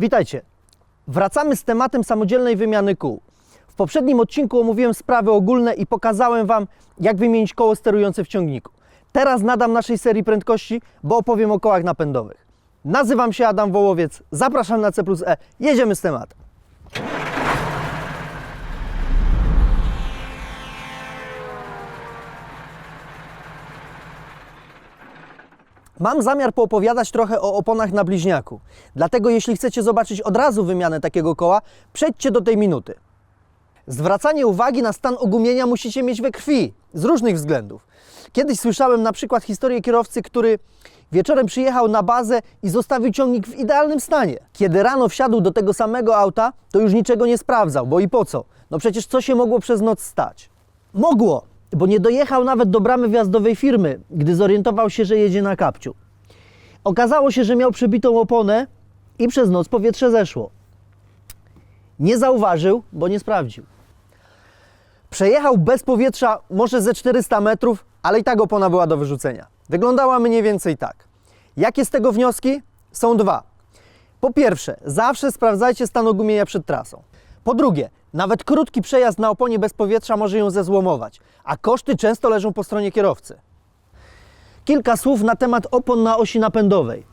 Witajcie! Wracamy z tematem samodzielnej wymiany kół. W poprzednim odcinku omówiłem sprawy ogólne i pokazałem Wam, jak wymienić koło sterujące w ciągniku. Teraz nadam naszej serii prędkości, bo opowiem o kołach napędowych. Nazywam się Adam Wołowiec, zapraszam na C+E, jedziemy z tematem. Mam zamiar poopowiadać trochę o oponach na bliźniaku. Dlatego jeśli chcecie zobaczyć od razu wymianę takiego koła, przejdźcie do tej minuty. Zwracanie uwagi na stan ogumienia musicie mieć we krwi, z różnych względów. Kiedyś słyszałem na przykład historię kierowcy, który wieczorem przyjechał na bazę i zostawił ciągnik w idealnym stanie. Kiedy rano wsiadł do tego samego auta, to już niczego nie sprawdzał, bo i po co? No przecież co się mogło przez noc stać? Mogło, bo nie dojechał nawet do bramy wjazdowej firmy, gdy zorientował się, że jedzie na kapciu. Okazało się, że miał przebitą oponę i przez noc powietrze zeszło. Nie zauważył, bo nie sprawdził. Przejechał bez powietrza może ze 400 metrów, ale i tak opona była do wyrzucenia. Wyglądała mniej więcej tak. Jakie z tego wnioski? Są dwa. Po pierwsze, zawsze sprawdzajcie stan ogumienia przed trasą. Po drugie, nawet krótki przejazd na oponie bez powietrza może ją zezłomować, a koszty często leżą po stronie kierowcy. Kilka słów na temat opon na osi napędowej.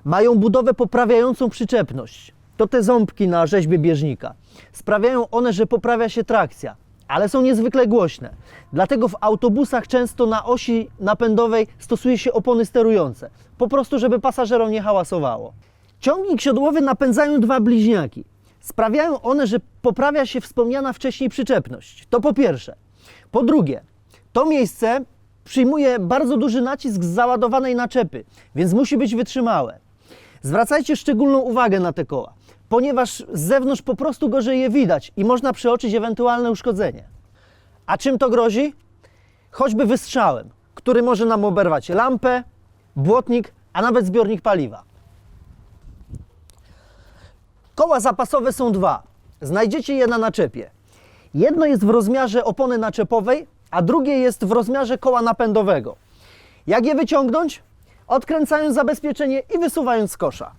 Mają budowę poprawiającą przyczepność. To te ząbki na rzeźbie bieżnika. Sprawiają one, że poprawia się trakcja, ale są niezwykle głośne. Dlatego w autobusach często na osi napędowej stosuje się opony sterujące. Po prostu, żeby pasażerom nie hałasowało. Ciągnik siodłowy napędzają dwa bliźniaki. Sprawiają one, że poprawia się wspomniana wcześniej przyczepność. To po pierwsze. Po drugie, to miejsce przyjmuje bardzo duży nacisk z załadowanej naczepy, więc musi być wytrzymałe. Zwracajcie szczególną uwagę na te koła, ponieważ z zewnątrz po prostu gorzej je widać i można przeoczyć ewentualne uszkodzenie. A czym to grozi? Choćby wystrzałem, który może nam oberwać lampę, błotnik, a nawet zbiornik paliwa. Koła zapasowe są dwa. Znajdziecie je na naczepie. Jedno jest w rozmiarze opony naczepowej, a drugie jest w rozmiarze koła napędowego. Jak je wyciągnąć? Odkręcając zabezpieczenie i wysuwając z kosza.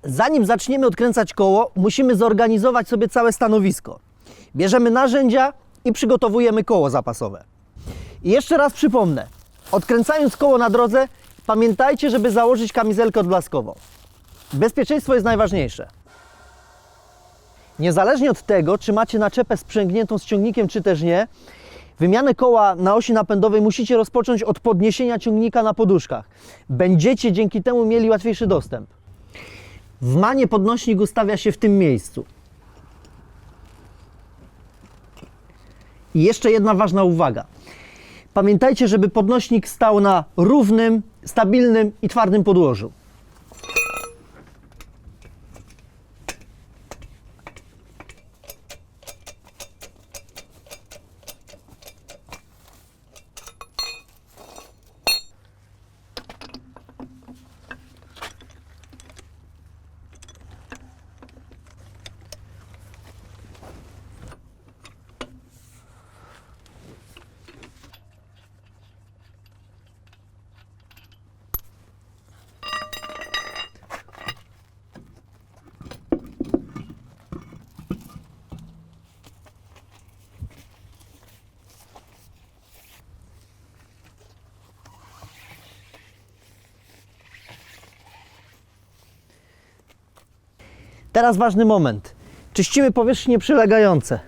Zanim zaczniemy odkręcać koło, musimy zorganizować sobie całe stanowisko. Bierzemy narzędzia i przygotowujemy koło zapasowe. I jeszcze raz przypomnę, odkręcając koło na drodze, pamiętajcie, żeby założyć kamizelkę odblaskową. Bezpieczeństwo jest najważniejsze. Niezależnie od tego, czy macie naczepę sprzęgniętą z ciągnikiem, czy też nie, wymianę koła na osi napędowej musicie rozpocząć od podniesienia ciągnika na poduszkach. Będziecie dzięki temu mieli łatwiejszy dostęp. W manie podnośnik ustawia się w tym miejscu. I jeszcze jedna ważna uwaga. Pamiętajcie, żeby podnośnik stał na równym, stabilnym i twardym podłożu. Teraz ważny moment. Czyścimy powierzchnie przylegające.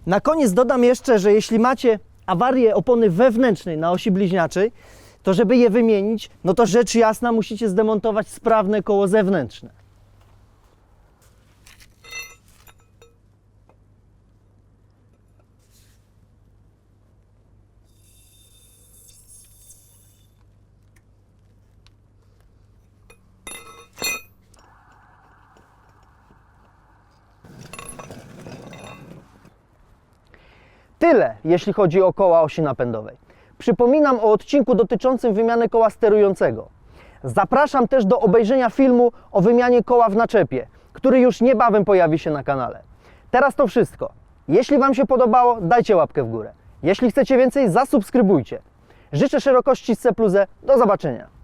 Na koniec dodam jeszcze, że jeśli macie awarię opony wewnętrznej na osi bliźniaczej, to żeby je wymienić, no to rzecz jasna musicie zdemontować sprawne koło zewnętrzne. Tyle, jeśli chodzi o koła osi napędowej. Przypominam o odcinku dotyczącym wymiany koła sterującego. Zapraszam też do obejrzenia filmu o wymianie koła w naczepie, który już niebawem pojawi się na kanale. Teraz to wszystko. Jeśli Wam się podobało, dajcie łapkę w górę. Jeśli chcecie więcej, zasubskrybujcie. Życzę szerokości C+E. Do zobaczenia.